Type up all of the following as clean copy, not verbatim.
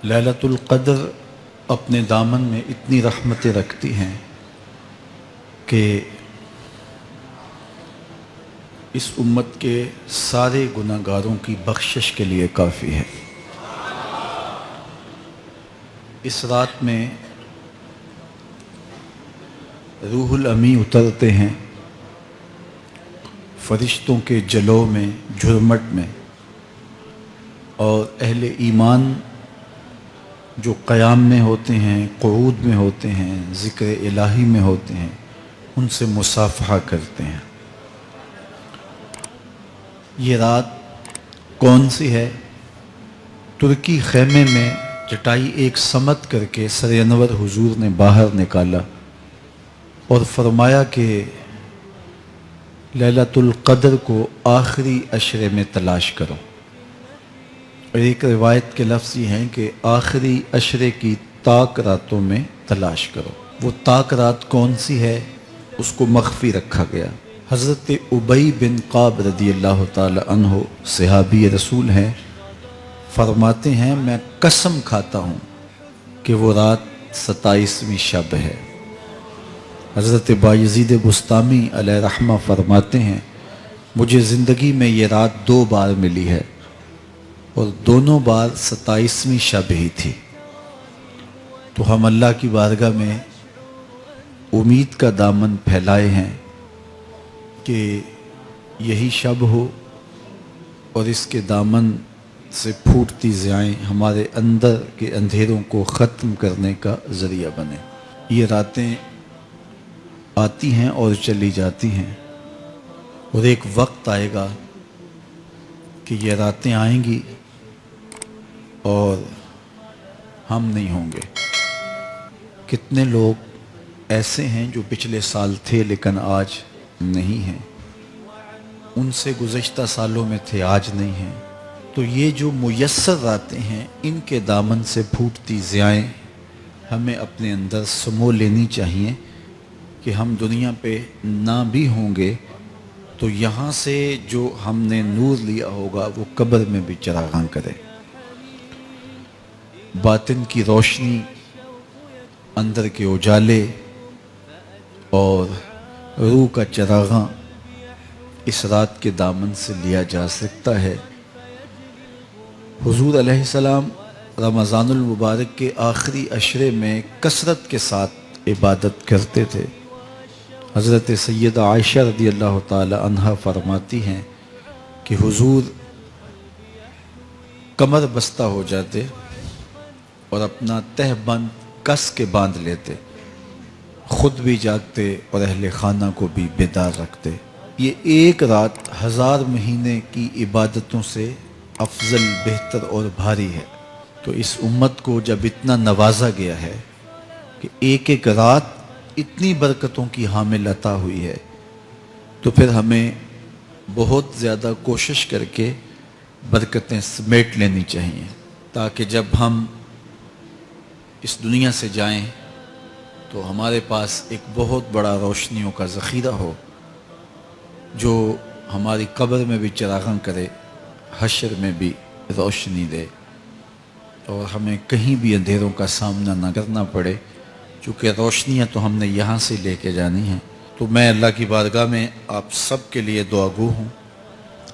لیلۃ القدر اپنے دامن میں اتنی رحمتیں رکھتی ہیں کہ اس امت کے سارے گناہ گاروں کی بخشش کے لیے کافی ہے۔ اس رات میں روح الامی اترتے ہیں فرشتوں کے جلو میں، جھرمٹ میں، اور اہل ایمان جو قیام میں ہوتے ہیں، قعود میں ہوتے ہیں، ذکر الہی میں ہوتے ہیں، ان سے مصافحہ کرتے ہیں۔ یہ رات کون سی ہے؟ ترکی خیمے میں چٹائی ایک سمت کر کے سر انور حضور نے باہر نکالا اور فرمایا کہ لیلۃ القدر کو آخری عشرے میں تلاش کرو۔ اور ایک روایت کے لفظ یہ ہیں کہ آخری عشرے کی تاک راتوں میں تلاش کرو۔ وہ تاک رات کون سی ہے؟ اس کو مخفی رکھا گیا۔ حضرت ابی بن قعب رضی اللہ تعالی عنہ صحابی رسول ہیں، فرماتے ہیں میں قسم کھاتا ہوں کہ وہ رات 27ویں شب ہے۔ حضرت بایزید بسطامی علیہ رحمہ فرماتے ہیں مجھے زندگی میں یہ رات 2 بار ملی ہے اور دونوں بار 27ویں شب ہی تھی۔ تو ہم اللہ کی بارگاہ میں امید کا دامن پھیلائے ہیں کہ یہی شب ہو اور اس کے دامن سے پھوٹتی ضیائیں ہمارے اندر کے اندھیروں کو ختم کرنے کا ذریعہ بنے۔ یہ راتیں آتی ہیں اور چلی جاتی ہیں، اور ایک وقت آئے گا کہ یہ راتیں آئیں گی اور ہم نہیں ہوں گے۔ کتنے لوگ ایسے ہیں جو پچھلے سال تھے لیکن آج نہیں ہیں، ان سے گزشتہ سالوں میں تھے آج نہیں ہیں۔ تو یہ جو میسر راتیں ہیں ان کے دامن سے پھوٹتی ضیائیں ہمیں اپنے اندر سمو لینی چاہیے کہ ہم دنیا پہ نہ بھی ہوں گے تو یہاں سے جو ہم نے نور لیا ہوگا وہ قبر میں بھی چراغاں کرے۔ باطن کی روشنی، اندر کے اجالے اور روح کا چراغاں اس رات کے دامن سے لیا جا سکتا ہے۔ حضور علیہ السلام رمضان المبارک کے آخری عشرے میں کثرت کے ساتھ عبادت کرتے تھے۔ حضرت سیدہ عائشہ رضی اللہ تعالی عنہا فرماتی ہیں کہ حضور کمر بستہ ہو جاتے اور اپنا تہ بند کس کے باندھ لیتے، خود بھی جاگتے اور اہل خانہ کو بھی بیدار رکھتے۔ یہ ایک رات 1000 مہینے کی عبادتوں سے افضل، بہتر اور بھاری ہے۔ تو اس امت کو جب اتنا نوازا گیا ہے کہ ایک ایک رات اتنی برکتوں کی حامل عطا ہوئی ہے، تو پھر ہمیں بہت زیادہ کوشش کر کے برکتیں سمیٹ لینی چاہیے تاکہ جب ہم اس دنیا سے جائیں تو ہمارے پاس ایک بہت بڑا روشنیوں کا ذخیرہ ہو جو ہماری قبر میں بھی چراغاں کرے، حشر میں بھی روشنی دے، اور ہمیں کہیں بھی اندھیروں کا سامنا نہ کرنا پڑے، چونکہ روشنیاں تو ہم نے یہاں سے لے کے جانی ہیں۔ تو میں اللہ کی بارگاہ میں آپ سب کے لیے دعا گو ہوں،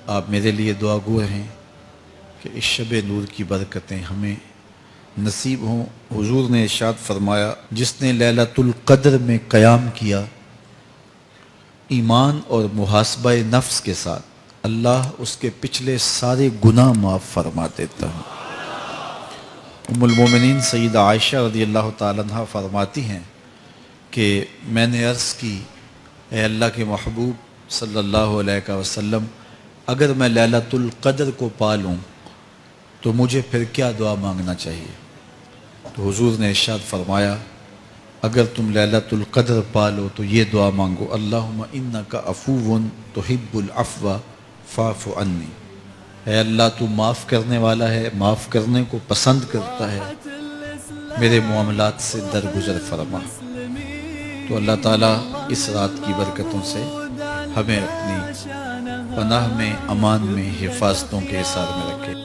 آپ میرے لیے دعا گو رہیں کہ اس شب نور کی برکتیں ہمیں نصیب ہوں۔ حضور نے ارشاد فرمایا جس نے لیلۃ القدر میں قیام کیا ایمان اور محاسبہ نفس کے ساتھ، اللہ اس کے پچھلے سارے گناہ معاف فرما دیتا ہے۔ ام المومنین سیدہ عائشہ رضی اللہ تعالی عنہ فرماتی ہیں کہ میں نے عرض کی اے اللہ کے محبوب صلی اللہ علیہ وسلم، اگر میں لیلۃ القدر کو پا لوں تو مجھے پھر کیا دعا مانگنا چاہیے؟ تو حضور نے ارشاد فرمایا اگر تم لیلۃ القدر پا لو تو یہ دعا مانگو، اللہم انک عفو تحب العفو فاعف عنی، اے اللہ تو معاف کرنے والا ہے، معاف کرنے کو پسند کرتا ہے، میرے معاملات سے درگزر فرما۔ تو اللہ تعالیٰ اس رات کی برکتوں سے ہمیں اپنی پناہ میں، امان میں، حفاظتوں کے حصار میں رکھے۔